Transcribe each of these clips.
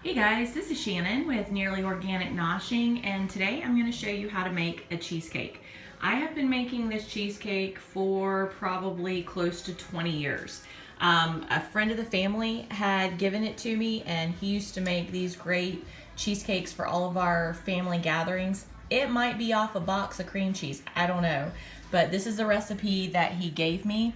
Hey guys, this is Shannon with Nearly Organic Noshing, and today I'm going to show you how to make a cheesecake. I have been making this cheesecake for probably close to 20 years. A friend of the family had given it to me, and he used to make these great cheesecakes for all of our family gatherings. It might be off a box of cream cheese, I don't know, but this is the recipe that he gave me.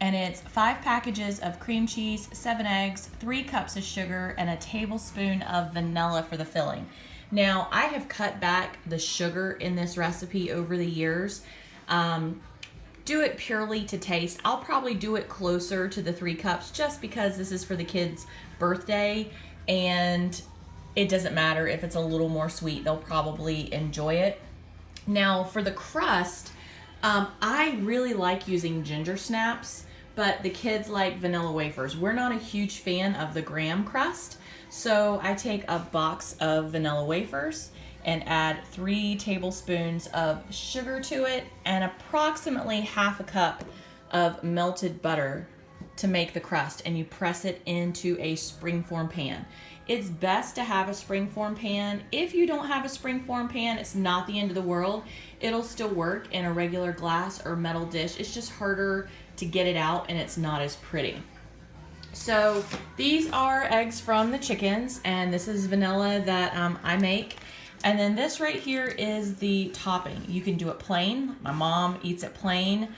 And it's 5 packages of cream cheese, 7 eggs, 3 cups of sugar, and a tablespoon of vanilla for the filling. Now, I have cut back the sugar in this recipe over the years. Do it purely to taste. I'll probably do it closer to the 3 cups just because this is for the kids' birthday, and it doesn't matter if it's a little more sweet. They'll probably enjoy it. Now, for the crust, I really like using ginger snaps, but the kids like vanilla wafers. We're not a huge fan of the graham crust, so I take a box of vanilla wafers and add 3 tablespoons of sugar to it and approximately half a cup of melted butter to make the crust, and you press it into a springform pan. It's best to have a springform pan. If you don't have a springform pan, it's not the end of the world. It'll still work in a regular glass or metal dish. It's just harder to get it out and it's not as pretty. So these are eggs from the chickens, and this is vanilla that I make. And then this right here is the topping. You can do it plain. My mom eats it plain.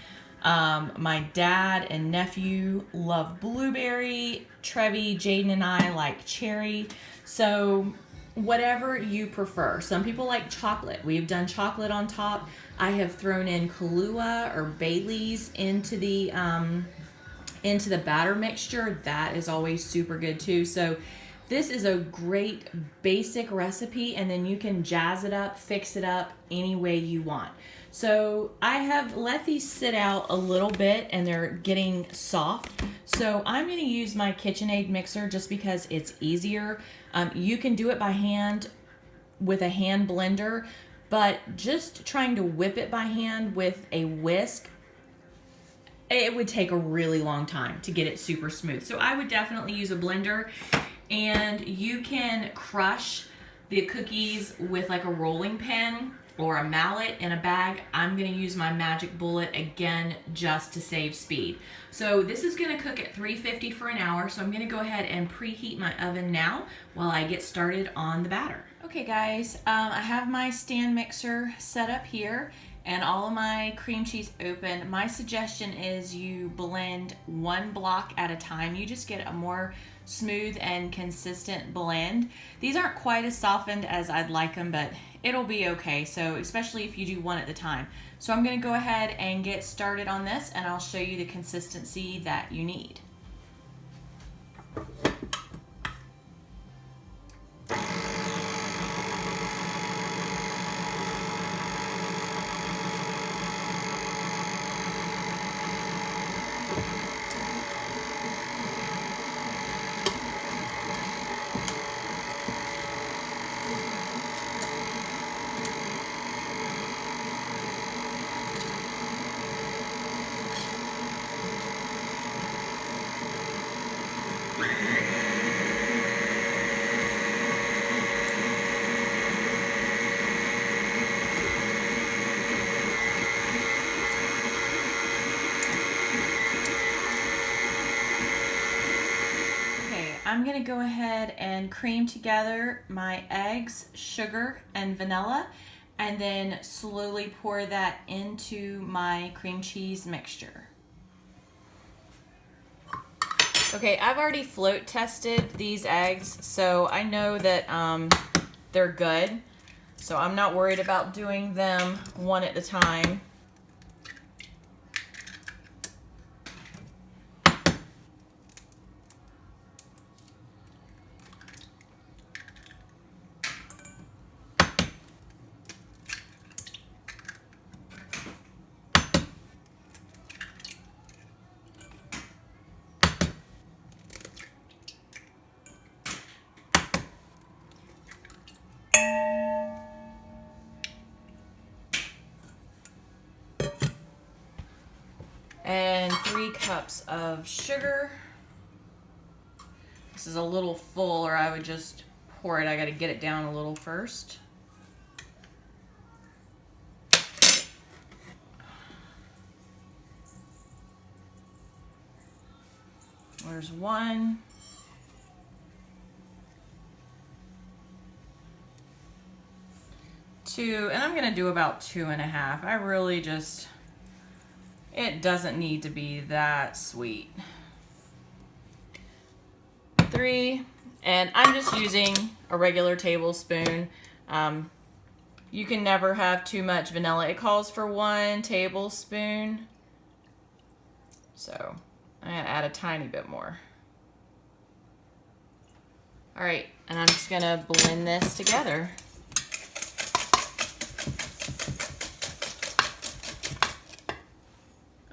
My dad and nephew love blueberry. Trevi, Jaden, and I like cherry. So whatever you prefer. Some people like chocolate. We've done chocolate on top. I have thrown in Kahlua or Bailey's into the batter mixture. That is always super good too. So this is a great basic recipe, and then you can jazz it up, fix it up any way you want. So I have let these sit out a little bit and they're getting soft. So I'm going to use my KitchenAid mixer just because it's easier. You can do it by hand with a hand blender, but just trying to whip it by hand with a whisk, it would take a really long time to get it super smooth. So I would definitely use a blender, and you can crush the cookies with like a rolling pin or a mallet in a bag. I'm gonna use my magic bullet again just to save speed. So this is gonna cook at 350 for an hour, so I'm gonna go ahead and preheat my oven now while I get started on the batter. Okay guys, I have my stand mixer set up here and all of my cream cheese open. My suggestion is you blend 1 block at a time. You just get a more smooth and consistent blend. These aren't quite as softened as I'd like them, but it'll be okay, so especially if you do 1 at a time. So I'm going to go ahead and get started on this, and I'll show you the consistency that you need. I'm gonna go ahead and cream together my eggs, sugar, and vanilla, and then slowly pour that into my cream cheese mixture. Okay, I've already float tested these eggs, so I know that they're good. So I'm not worried about doing them 1 at a time. And 3 cups of sugar. This is a little full, or I would just pour it, I gotta get it down a little first. There's 1. 2, and I'm gonna do about 2.5. I really just, it doesn't need to be that sweet. 3, and I'm just using a regular tablespoon. You can never have too much vanilla. It calls for 1 tablespoon. So I'm gonna add a tiny bit more. All right, and I'm just gonna blend this together.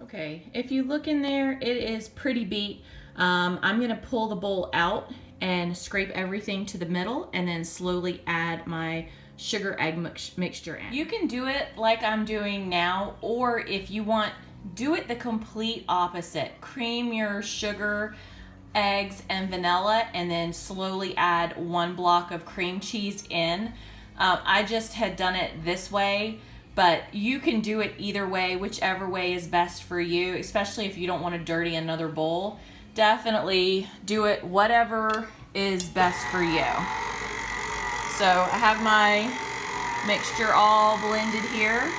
Okay, if you look in there, it is pretty beat. I'm gonna pull the bowl out and scrape everything to the middle and then slowly add my sugar egg mixture in. You can do it like I'm doing now, or if you want, do it the complete opposite. Cream your sugar, eggs, and vanilla and then slowly add 1 block of cream cheese in. I just had done it this way, but you can do it either way, whichever way is best for you, especially if you don't want to dirty another bowl. Definitely do it whatever is best for you. So I have my mixture all blended here,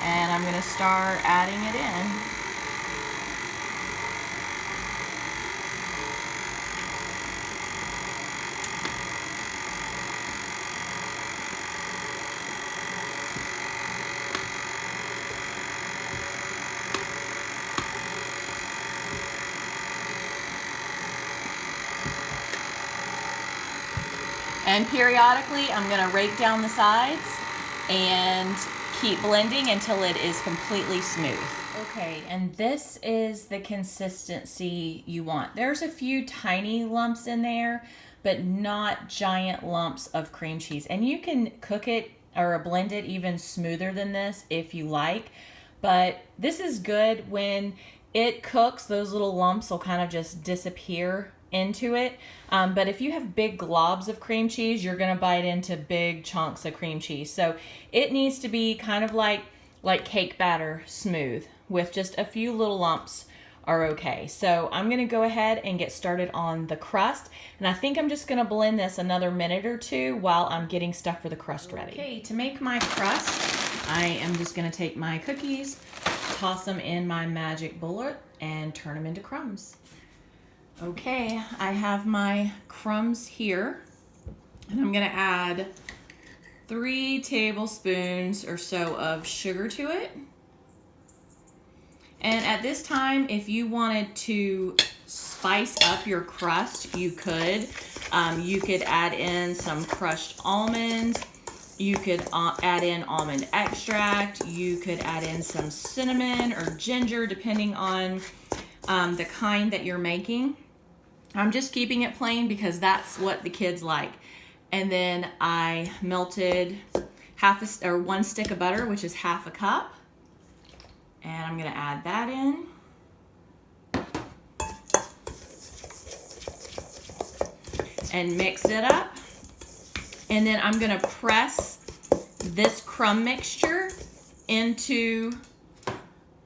and I'm gonna start adding it in. And periodically, I'm gonna rake down the sides and keep blending until it is completely smooth. Okay, and this is the consistency you want. There's a few tiny lumps in there, but not giant lumps of cream cheese. And you can cook it or blend it even smoother than this if you like, but this is good when it cooks. Those little lumps will kind of just disappear into it. But if you have big globs of cream cheese, you're gonna bite into big chunks of cream cheese. So it needs to be kind of like cake batter, smooth, with just a few little lumps are okay. So I'm gonna go ahead and get started on the crust. And I think I'm just gonna blend this another minute or 2 while I'm getting stuff for the crust ready. Okay, to make my crust, I am just gonna take my cookies, toss them in my magic bullet, and turn them into crumbs. Okay, I have my crumbs here, and I'm gonna add 3 tablespoons or so of sugar to it. And at this time, if you wanted to spice up your crust, you could. You could add in some crushed almonds. You could add in almond extract. You could add in some cinnamon or ginger, depending on the kind that you're making. I'm just keeping it plain because that's what the kids like. And then I melted 1 stick of butter, which is 1/2 cup. And I'm gonna add that in. And mix it up. And then I'm gonna press this crumb mixture into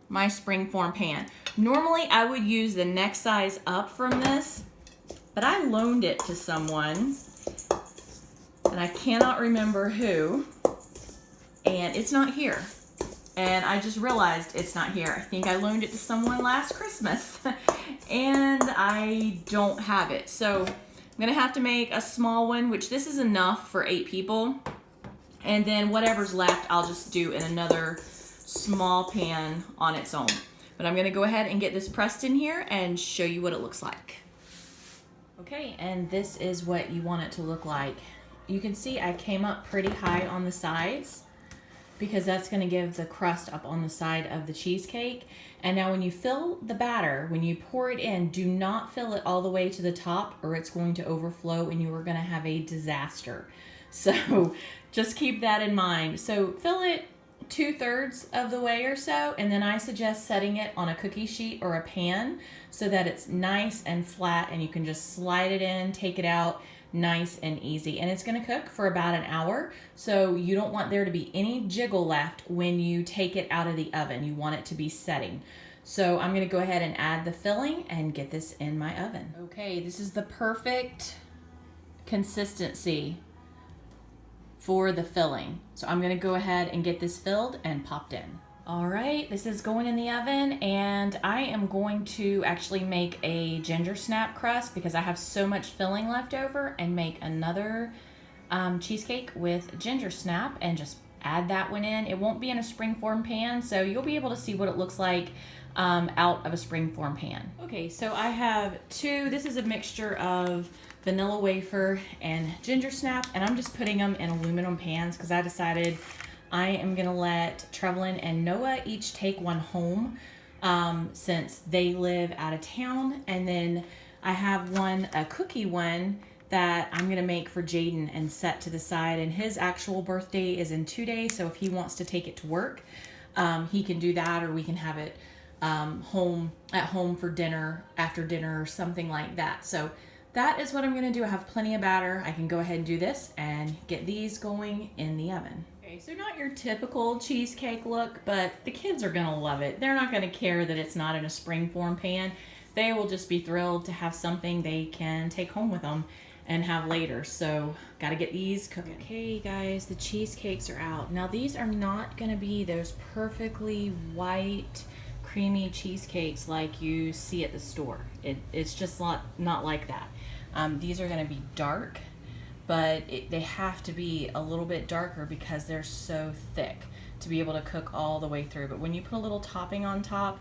my springform pan. Normally I would use the next size up from this, but I loaned it to someone, and I cannot remember who, and it's not here. And I just realized it's not here. I think I loaned it to someone last Christmas, and I don't have it. So I'm gonna have to make a small one, which this is enough for 8 people. And then whatever's left, I'll just do in another small pan on its own. But I'm gonna go ahead and get this pressed in here and show you what it looks like. Okay, and this is what you want it to look like. You can see I came up pretty high on the sides because that's gonna give the crust up on the side of the cheesecake. And now when you fill the batter, when you pour it in, do not fill it all the way to the top or it's going to overflow and you are gonna have a disaster. So just keep that in mind. So fill it 2/3 of the way or so, and then I suggest setting it on a cookie sheet or a pan so that it's nice and flat and you can just slide it in, take it out, nice and easy. And it's gonna cook for about an hour, so you don't want there to be any jiggle left when you take it out of the oven. You want it to be setting. So I'm gonna go ahead and add the filling and get this in my oven. Okay, this is the perfect consistency for the filling. So I'm gonna go ahead and get this filled and popped in. All right, this is going in the oven, and I am going to actually make a ginger snap crust because I have so much filling left over, and make another cheesecake with ginger snap and just add that one in. It won't be in a springform pan, so you'll be able to see what it looks like out of a springform pan. Okay, so I have this is a mixture of vanilla wafer and ginger snap, and I'm just putting them in aluminum pans because I decided I am gonna let Trevelyan and Noah each take one home since they live out of town. And then I have a cookie one that I'm gonna make for Jaden and set to the side. And his actual birthday is in 2 days, so if he wants to take it to work, he can do that, or we can have it at home for dinner, after dinner, or something like that. So that is what I'm gonna do. I have plenty of batter. I can go ahead and do this and get these going in the oven. Okay, so not your typical cheesecake look, but the kids are gonna love it. They're not gonna care that it's not in a springform pan. They will just be thrilled to have something they can take home with them and have later. So gotta get these cooking. Okay guys, the cheesecakes are out. Now these are not gonna be those perfectly white, creamy cheesecakes like you see at the store. It's just not like that. These are gonna be dark, but they have to be a little bit darker because they're so thick to be able to cook all the way through. But when you put a little topping on top,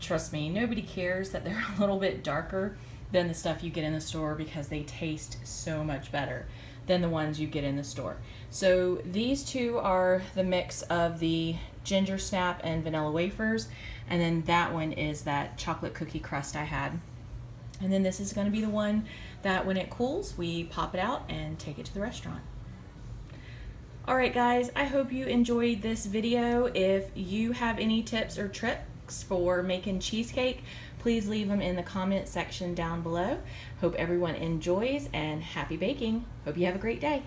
trust me, nobody cares that they're a little bit darker than the stuff you get in the store because they taste so much better than the ones you get in the store. So these two are the mix of the ginger snap and vanilla wafers, and then that one is that chocolate cookie crust I had. And then this is going to be the one that when it cools, we pop it out and take it to the restaurant. All right guys, I hope you enjoyed this video. If you have any tips or tricks for making cheesecake, please leave them in the comment section down below. Hope everyone enjoys, and happy baking. Hope you have a great day.